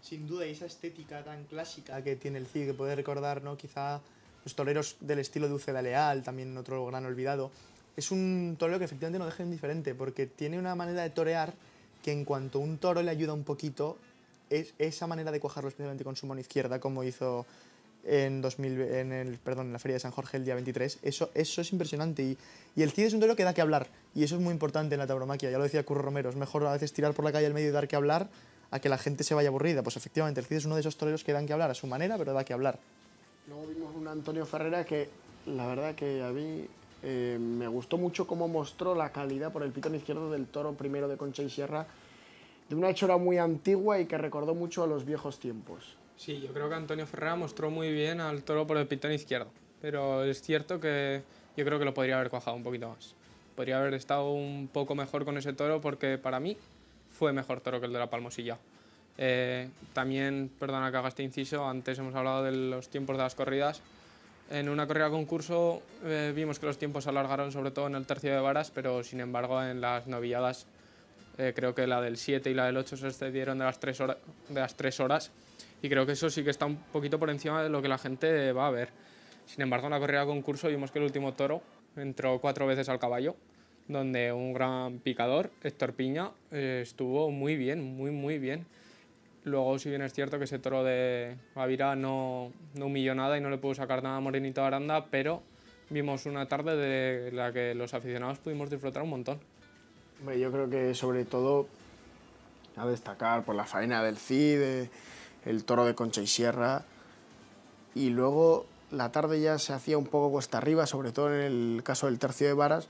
Speaker 2: Sin duda, y esa estética tan clásica que tiene el Cid, que puede recordar, ¿no? Quizá los toreros del estilo de Uceda Leal, también otro gran olvidado. Es un torero que efectivamente no deja indiferente, porque tiene una manera de torear que en cuanto un toro le ayuda un poquito, es esa manera de cuajarlo especialmente con su mano izquierda, como hizo en la Feria de San Jorge el día 23, eso es impresionante. Y el Cid es un torero que da que hablar, y eso es muy importante en la tauromaquia, ya lo decía Curro Romero, es mejor a veces tirar por la calle al medio y dar que hablar a que la gente se vaya aburrida. Pues efectivamente, el Cid es uno de esos toreros que dan que hablar a su manera, pero da que hablar.
Speaker 1: Luego vimos un Antonio Ferrera que la verdad que a mí me gustó mucho cómo mostró la calidad por el pitón izquierdo del toro primero de Concha y Sierra, de una hechura muy antigua y que recordó mucho a los viejos tiempos.
Speaker 3: Sí, yo creo que Antonio Ferrera mostró muy bien al toro por el pitón izquierdo. pero es cierto que yo creo que lo podría haber cuajado un poquito más. Podría haber estado un poco mejor con ese toro porque para mí fue mejor toro que el de la Palmosilla. También, perdona que haga este inciso, antes hemos hablado de los tiempos de las corridas. En una corrida concurso vimos que los tiempos se alargaron sobre todo en el tercio de varas, pero sin embargo en las novilladas creo que la del 7 y la del 8 se excedieron de las 3 horas y creo que eso sí que está un poquito por encima de lo que la gente va a ver. Sin embargo, en la corrida concurso vimos que el último toro entró 4 veces al caballo, donde un gran picador, Héctor Piña, estuvo muy bien, muy bien. Luego, si bien es cierto que ese toro de Gavira no humilló nada y no le pudo sacar nada a Morenito Aranda, pero vimos una tarde de la que los aficionados pudimos disfrutar un montón.
Speaker 1: Hombre, yo creo que sobre todo a destacar por la faena del Cid, el toro de Concha y Sierra, y luego la tarde ya se hacía un poco cuesta arriba, sobre todo en el caso del tercio de varas,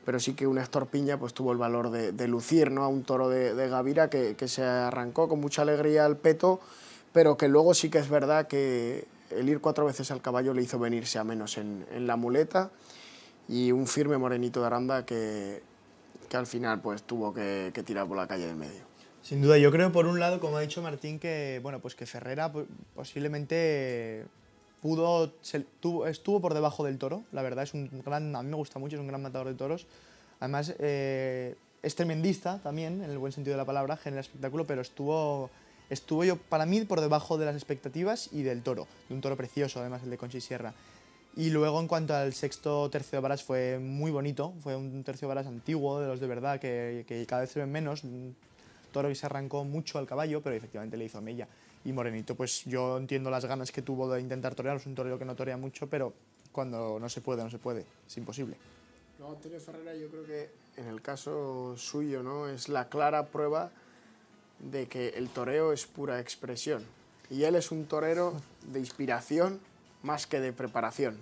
Speaker 1: pero sí que un Héctor Piña pues tuvo el valor de lucir, ¿no?, a un toro de Gavira que se arrancó con mucha alegría al peto, pero que luego sí que es verdad que el ir 4 veces al caballo le hizo venirse a menos en la muleta, y un firme Morenito de Aranda que al final pues tuvo que tirar por la calle del medio.
Speaker 2: Sin duda, yo creo por un lado, como ha dicho Martín, que bueno, pues que Ferrera posiblemente estuvo por debajo del toro. La verdad, a mí me gusta mucho, es un gran matador de toros. Además, es tremendista también, en el buen sentido de la palabra, genera espectáculo, pero estuvo yo, para mí, por debajo de las expectativas y del toro, de un toro precioso, además, el de Concha y Sierra. Y luego, en cuanto al sexto tercio de varas, fue muy bonito, fue un tercio de varas antiguo, de los de verdad, que cada vez se ven menos, un toro que se arrancó mucho al caballo, pero efectivamente le hizo mella. Y Morenito, pues yo entiendo las ganas que tuvo de intentar torear, es un torero que no torea mucho, pero cuando no se puede, es imposible.
Speaker 1: No, Antonio Ferrera, yo creo que en el caso suyo, ¿no?, es la clara prueba de que el toreo es pura expresión. Y él es un torero de inspiración más que de preparación.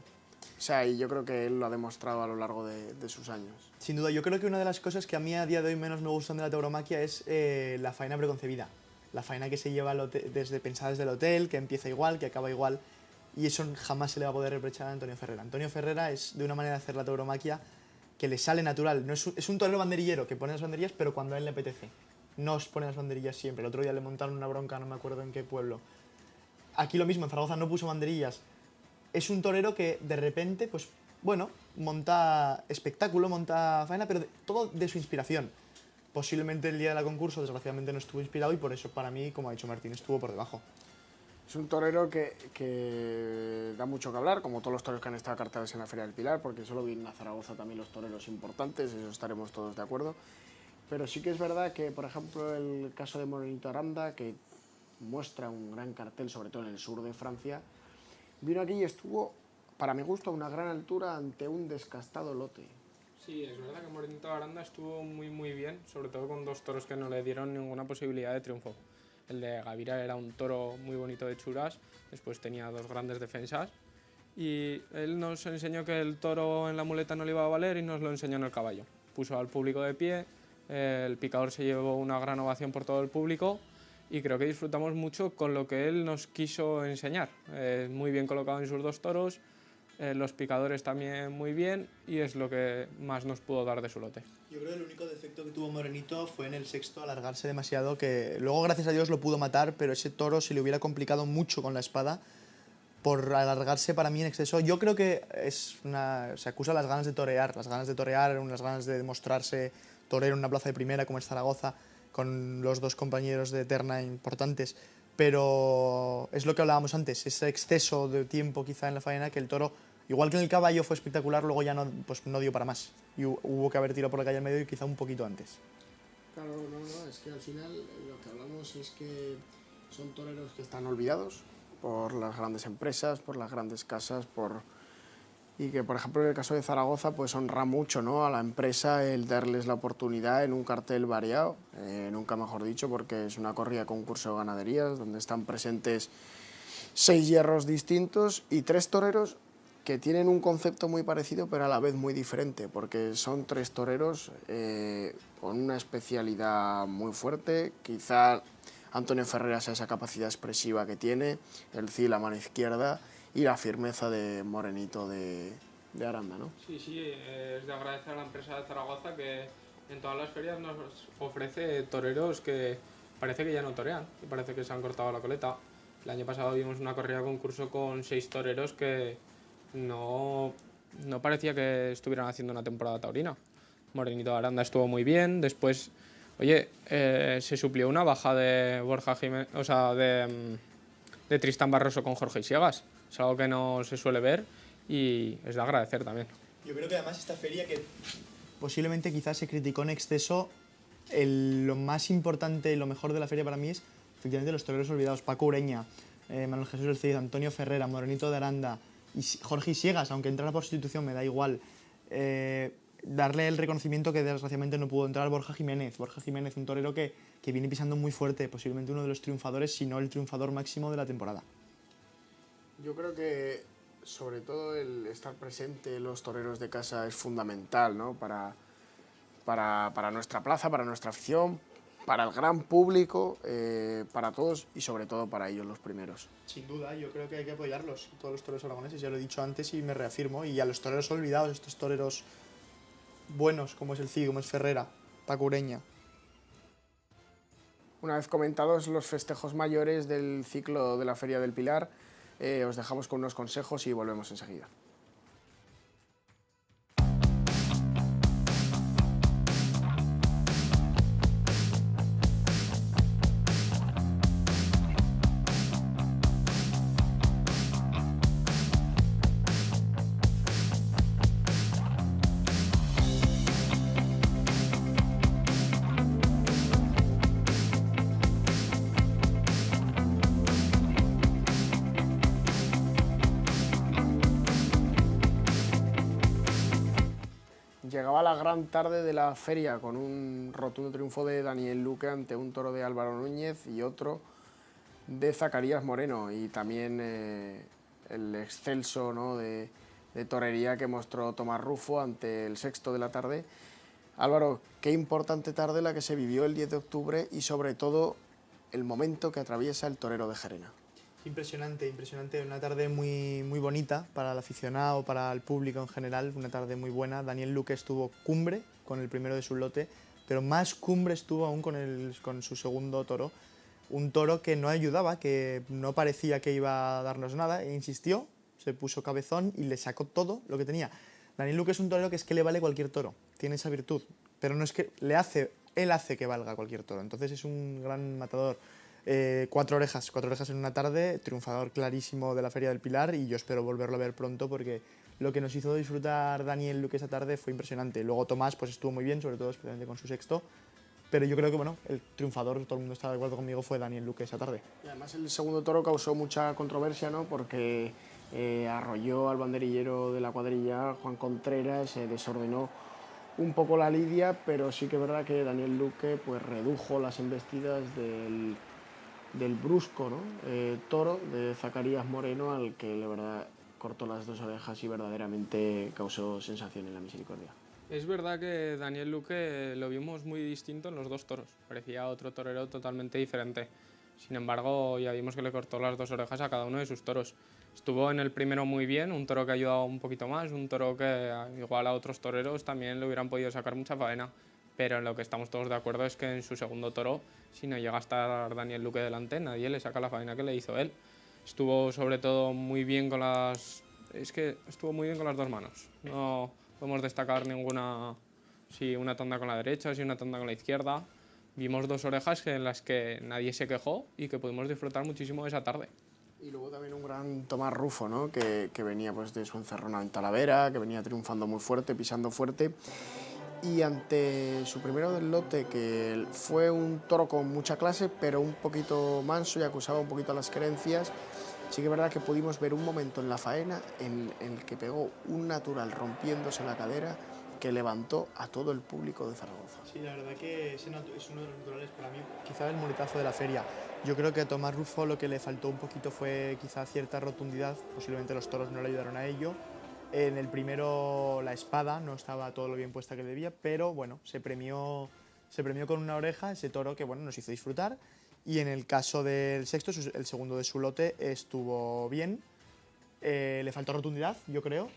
Speaker 1: O sea, y yo creo que él lo ha demostrado a lo largo de sus años.
Speaker 2: Sin duda, yo creo que una de las cosas que a mí a día de hoy menos me gustan de la tauromaquia es la faena preconcebida. La faena que se lleva pensada desde el hotel, que empieza igual, que acaba igual. Y eso jamás se le va a poder reprochar a Antonio Ferrera. Antonio Ferrera es de una manera de hacer la tauromaquia que le sale natural. No es un torero banderillero que pone las banderillas, pero cuando a él le apetece. No os pone las banderillas siempre. El otro día le montaron una bronca, no me acuerdo en qué pueblo. Aquí lo mismo, en Zaragoza no puso banderillas. Es un torero que de repente, pues bueno, monta espectáculo, monta faena, pero todo de su inspiración. Posiblemente el día de la concurso, desgraciadamente, no estuvo inspirado y por eso, para mí, como ha dicho Martín, estuvo por debajo.
Speaker 1: Es un torero que da mucho que hablar, como todos los toreros que han estado cartelados en la Feria del Pilar, porque solo vienen a Zaragoza también los toreros importantes, eso estaremos todos de acuerdo. Pero sí que es verdad que, por ejemplo, el caso de Morenito Aranda, que muestra un gran cartel, sobre todo en el sur de Francia, vino aquí y estuvo, para mi gusto, a una gran altura ante un descastado lote.
Speaker 3: Sí, es verdad que Morenito Aranda estuvo muy bien, sobre todo con 2 toros que no le dieron ninguna posibilidad de triunfo. El de Gavira era un toro muy bonito de churas, después tenía 2 grandes defensas y él nos enseñó que el toro en la muleta no le iba a valer y nos lo enseñó en el caballo. Puso al público de pie, el picador se llevó una gran ovación por todo el público y creo que disfrutamos mucho con lo que él nos quiso enseñar. Muy bien colocado en sus 2 toros, los picadores también muy bien y es lo que más nos pudo dar de su lote.
Speaker 2: Yo creo que el único defecto que tuvo Morenito fue en el sexto alargarse demasiado, que luego gracias a Dios lo pudo matar, pero ese toro se le hubiera complicado mucho con la espada por alargarse para mí en exceso. Yo creo que se acusa las ganas de torear, unas ganas de demostrarse torero en una plaza de primera como es Zaragoza, con los 2 compañeros de terna importantes, pero es lo que hablábamos antes, ese exceso de tiempo quizá en la faena que el toro, igual que en el caballo fue espectacular, luego ya no dio para más y hubo que haber tirado por la calle al medio y quizá un poquito antes.
Speaker 1: Claro, no, es que al final lo que hablamos es que son toreros que están olvidados por las grandes empresas, por las grandes casas, y que, por ejemplo, en el caso de Zaragoza, pues honra mucho, ¿no?, a la empresa el darles la oportunidad en un cartel variado, nunca mejor dicho, porque es una corrida concurso de ganaderías, donde están presentes 6 hierros distintos y 3 toreros que tienen un concepto muy parecido, pero a la vez muy diferente, porque son 3 toreros con una especialidad muy fuerte. Quizá Antonio Ferrera sea esa capacidad expresiva que tiene, el Cid la mano izquierda, y la firmeza de Morenito de Aranda, ¿no?
Speaker 3: Sí, es de agradecer a la empresa de Zaragoza que en todas las ferias nos ofrece toreros que parece que ya no torean y parece que se han cortado la coleta. El año pasado vimos una corrida concurso con 6 toreros que no parecía que estuvieran haciendo una temporada taurina. Morenito de Aranda estuvo muy bien, después, oye, se suplió una baja de Borja Jiménez, o sea, de Tristán Barroso con Jorge Isiegas. Es algo que no se suele ver y es de agradecer también.
Speaker 2: Yo creo que además esta feria que posiblemente quizás se criticó en exceso, lo más importante y lo mejor de la feria para mí es efectivamente los toreros olvidados. Paco Ureña, Manuel Jesús El Cid, Antonio Ferrera, Morenito de Aranda y Jorge Isiegas, aunque entrara por sustitución me da igual. Darle el reconocimiento que desgraciadamente no pudo entrar Borja Jiménez. Borja Jiménez, un torero que viene pisando muy fuerte, posiblemente uno de los triunfadores, si no el triunfador máximo de la temporada.
Speaker 1: Yo creo que sobre todo el estar presente en los toreros de casa es fundamental, ¿no? Para nuestra plaza, para nuestra afición, para el gran público, para todos y sobre todo para ellos los primeros.
Speaker 2: Sin duda, yo creo que hay que apoyarlos, todos los toreros aragoneses, ya lo he dicho antes y me reafirmo, y a los toreros olvidados, estos toreros buenos como es el Cid, como es Ferrera, Paco Ureña.
Speaker 1: Una vez comentados los festejos mayores del ciclo de la Feria del Pilar, os dejamos con unos consejos y volvemos enseguida. Llegaba la gran tarde de la feria con un rotundo triunfo de Daniel Luque ante un toro de Álvaro Núñez y otro de Zacarías Moreno, y también el excelso, ¿no?, de torería que mostró Tomás Rufo ante el Sexto de la tarde. Álvaro, qué importante tarde la que se vivió el 10 de octubre y sobre todo el momento que atraviesa el torero de Gerena.
Speaker 2: Impresionante, impresionante, una tarde muy bonita para el aficionado, para el público en general, una tarde muy buena. Daniel Luque estuvo cumbre con el primero de su lote, pero más cumbre estuvo aún con su segundo toro. Un toro que no ayudaba, que no parecía que iba a darnos nada, e insistió, se puso cabezón y le sacó todo lo que tenía. Daniel Luque es un torero que es que le vale cualquier toro, tiene esa virtud, pero no es que él hace que valga cualquier toro, entonces es un gran matador. 4 orejas en una tarde, triunfador clarísimo de la Feria del Pilar, y yo espero volverlo a ver pronto porque lo que nos hizo disfrutar Daniel Luque esa tarde fue impresionante. Luego Tomás pues estuvo muy bien, sobre todo especialmente con su sexto, pero yo creo que bueno, el triunfador, todo el mundo está de acuerdo conmigo, fue Daniel Luque esa tarde.
Speaker 1: Y además el segundo toro causó mucha controversia, ¿no?, porque arrolló al banderillero de la cuadrilla, Juan Contreras, se desordenó un poco la lidia, pero sí que es verdad que Daniel Luque pues redujo las embestidas del brusco, ¿no?, toro de Zacarías Moreno, al que la verdad cortó las 2 orejas y verdaderamente causó sensación en la misericordia.
Speaker 3: Es verdad que Daniel Luque lo vimos muy distinto en los 2 toros, parecía otro torero totalmente diferente. Sin embargo, ya vimos que le cortó las 2 orejas a cada uno de sus toros. Estuvo en el primero muy bien, un toro que ha ayudado un poquito más, un toro que igual a otros toreros también le hubieran podido sacar mucha faena. Pero en lo que estamos todos de acuerdo es que en su segundo toro, si no llega a estar Daniel Luque delante, nadie le saca la faena que le hizo él. Estuvo sobre todo muy bien con las... estuvo muy bien con las 2 manos. No podemos destacar ninguna... Sí, una tanda con la derecha, sí, una tanda con la izquierda. Vimos 2 orejas en las que nadie se quejó y que pudimos disfrutar muchísimo de esa tarde.
Speaker 1: Y luego también un gran Tomás Rufo, ¿no?, que venía pues de su encerrona en Talavera, que venía triunfando muy fuerte, pisando fuerte. Y ante su primero del lote, que fue un toro con mucha clase, pero un poquito manso y acusaba un poquito a las creencias, sí que es verdad que pudimos ver un momento en la faena en el que pegó un natural rompiéndose la cadera que levantó a todo el público de Zaragoza.
Speaker 2: Sí, la verdad que es uno de los naturales para mí, quizá el muletazo de la feria. Yo creo que a Tomás Rufo lo que le faltó un poquito fue quizá cierta rotundidad, posiblemente los toros no le ayudaron a ello. En el primero la espada no estaba todo lo bien puesta que debía, pero bueno, se premió con una oreja ese toro que bueno, nos hizo disfrutar. Y en el caso del sexto, el segundo de su lote, estuvo bien. Le faltó rotundidad, yo creo.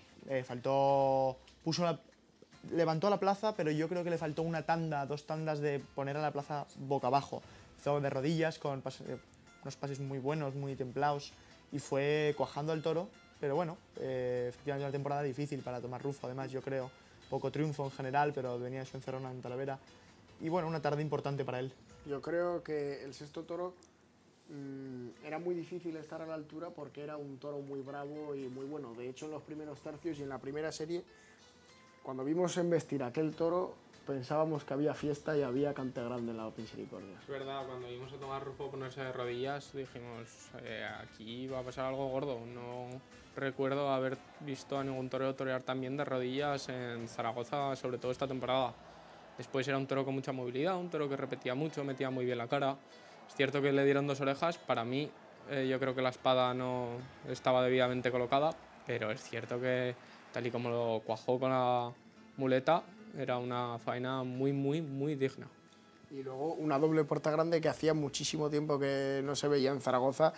Speaker 2: Levantó la plaza, pero yo creo que le faltó una tanda, 2 tandas de poner a la plaza boca abajo. Hizo de rodillas con unos pases muy buenos, muy templados, y fue cuajando al toro. Pero bueno, efectivamente una temporada difícil para Tomás Rufo, además, yo creo. Poco triunfo en general, pero venía de su encerrona en Talavera. Y bueno, una tarde importante para él.
Speaker 1: Yo creo que el sexto toro era muy difícil estar a la altura porque era un toro muy bravo y muy bueno. De hecho, en los primeros tercios y en la primera serie, cuando vimos embestir a aquel toro, pensábamos que había fiesta y había cante grande en la Misericordia.
Speaker 3: Es verdad, cuando vimos a Tomás Rufo ponerse de rodillas, dijimos, aquí va a pasar algo gordo. No recuerdo haber visto a ningún torero torear tan bien de rodillas en Zaragoza, sobre todo esta temporada. Después era un toro con mucha movilidad, un toro que repetía mucho, metía muy bien la cara. Es cierto que le dieron 2 orejas, para mí yo creo que la espada no estaba debidamente colocada, pero es cierto que tal y como lo cuajó con la muleta, era una faena muy, muy, muy digna.
Speaker 1: Y luego una doble puerta grande que hacía muchísimo tiempo que no se veía en Zaragoza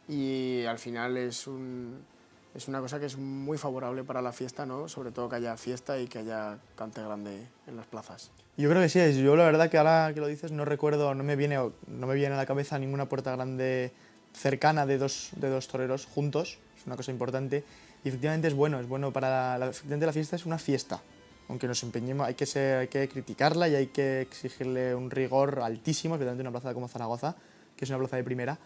Speaker 1: y al final es una cosa que es muy favorable para la fiesta, ¿no? Sobre todo que haya fiesta y que haya cante grande en las plazas.
Speaker 2: Yo creo que sí, yo la verdad que ahora que lo dices no recuerdo, no me viene a la cabeza ninguna puerta grande cercana de dos toreros juntos, es una cosa importante. Y efectivamente es bueno efectivamente la fiesta es una fiesta. Aunque nos empeñemos, hay que criticarla y hay que exigirle un rigor altísimo, especialmente en una plaza como Zaragoza, que es una plaza de primera.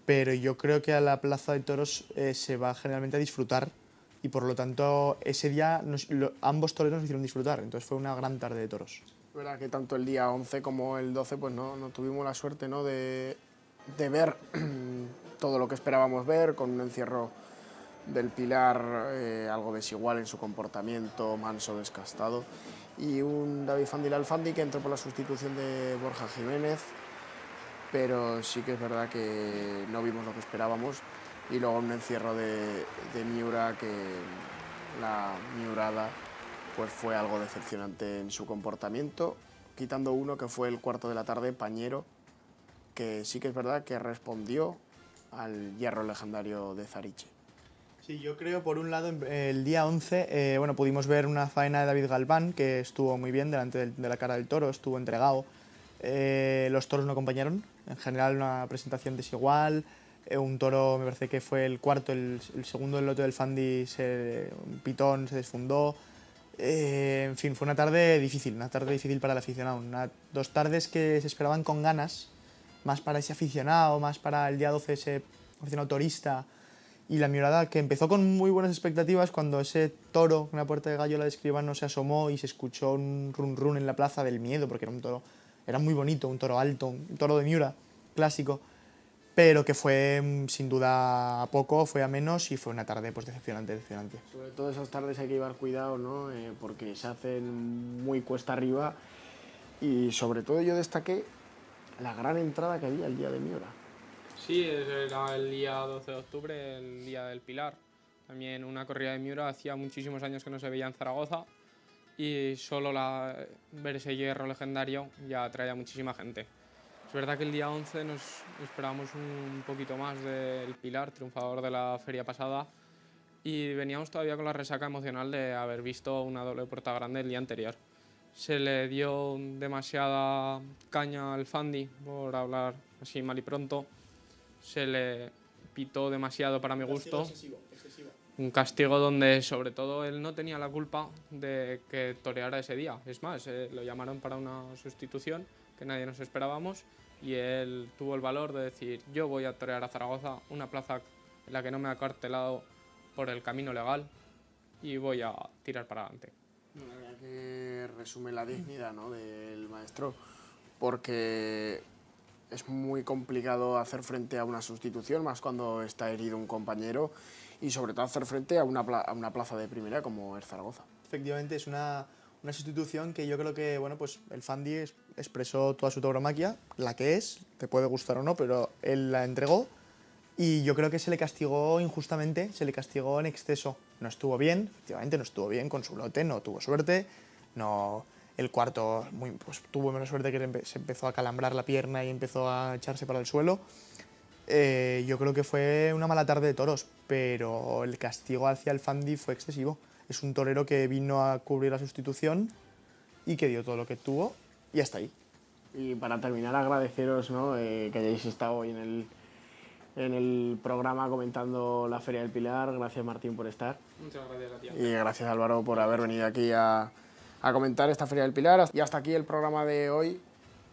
Speaker 2: Pero yo creo que a la plaza de toros se va generalmente a disfrutar y por lo tanto ese día ambos toreros nos hicieron disfrutar, entonces fue una gran tarde de toros.
Speaker 1: Es verdad que tanto el día 11 como el 12 pues no tuvimos la suerte, ¿no? de ver todo lo que esperábamos ver, con un encierro del Pilar algo desigual en su comportamiento, manso, descastado, y un David Fandil Alfandi que entró por la sustitución de Borja Jiménez, pero sí que es verdad que no vimos lo que esperábamos, y luego un encierro de Miura, que la Miurada pues fue algo decepcionante en su comportamiento, quitando uno que fue el cuarto de la tarde, Pañero, que sí que es verdad que respondió al hierro legendario de Zariche.
Speaker 2: Sí, yo creo, por un lado, el día 11 pudimos ver una faena de David Galván, que estuvo muy bien delante de la cara del toro, estuvo entregado. Los toros no acompañaron, en general una presentación desigual. Un toro, me parece que fue el cuarto, el segundo del lote del Fandi, un pitón, se desfundó. En fin, fue una tarde difícil para el aficionado. 2 tardes que se esperaban con ganas, más para ese aficionado, más para el día 12 ese aficionado torista. Y la Miurada, que empezó con muy buenas expectativas, cuando ese toro en la puerta de Gallo, la de Escribano, se asomó y se escuchó un run run en la plaza del miedo, porque era un toro, era muy bonito, un toro alto, un toro de Miura, clásico, pero que fue sin duda a poco, fue a menos y fue una tarde pues decepcionante.
Speaker 1: Sobre todo esas tardes hay que llevar cuidado, ¿no? Porque se hacen muy cuesta arriba, y sobre todo yo destaqué la gran entrada que había el día de Miura.
Speaker 3: Sí, era el día 12 de octubre, el día del Pilar. También una corrida de Miura, hacía muchísimos años que no se veía en Zaragoza y solo ver ese hierro legendario ya atraía a muchísima gente. Es verdad que el día 11 nos esperábamos un poquito más del Pilar, triunfador de la feria pasada, y veníamos todavía con la resaca emocional de haber visto una doble puerta grande el día anterior. Se le dio demasiada caña al Fandi, por hablar así mal y pronto. Se le pitó demasiado para mi gusto.
Speaker 2: Excesivo.
Speaker 3: Un castigo donde sobre todo él no tenía la culpa de que toreara ese día. Es más, lo llamaron para una sustitución que nadie nos esperábamos y él tuvo el valor de decir: yo voy a torear a Zaragoza, una plaza en la que no me ha acartelado por el camino legal, y voy a tirar para adelante.
Speaker 1: La verdad que resume la dignidad, ¿no?, del maestro, porque es muy complicado hacer frente a una sustitución, más cuando está herido un compañero, y sobre todo hacer frente a una plaza de primera como es Zaragoza.
Speaker 2: Efectivamente, es una sustitución que yo creo que pues el Fandi expresó toda su tauromaquia, la que es, te puede gustar o no, pero él la entregó, y yo creo que se le castigó injustamente, se le castigó en exceso. No estuvo bien, efectivamente no estuvo bien con su lote, no tuvo suerte, no. El cuarto tuvo menos suerte, que se empezó a calambrar la pierna y empezó a echarse para el suelo. yo creo que fue una mala tarde de toros, pero el castigo hacia el Fandi fue excesivo. Es un torero que vino a cubrir la sustitución y que dio todo lo que tuvo y hasta ahí.
Speaker 1: Y para terminar, agradeceros, ¿no? Que hayáis estado hoy en el programa comentando la Feria del Pilar. Gracias, Martín, por estar.
Speaker 3: Muchas gracias a ti.
Speaker 1: Y gracias, Álvaro, por haber venido aquí a comentar esta Feria del Pilar. Y hasta aquí el programa de hoy,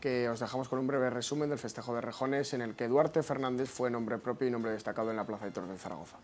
Speaker 1: que os dejamos con un breve resumen del festejo de rejones, en el que Duarte Fernández fue nombre propio y nombre destacado en la Plaza de Toros de Zaragoza.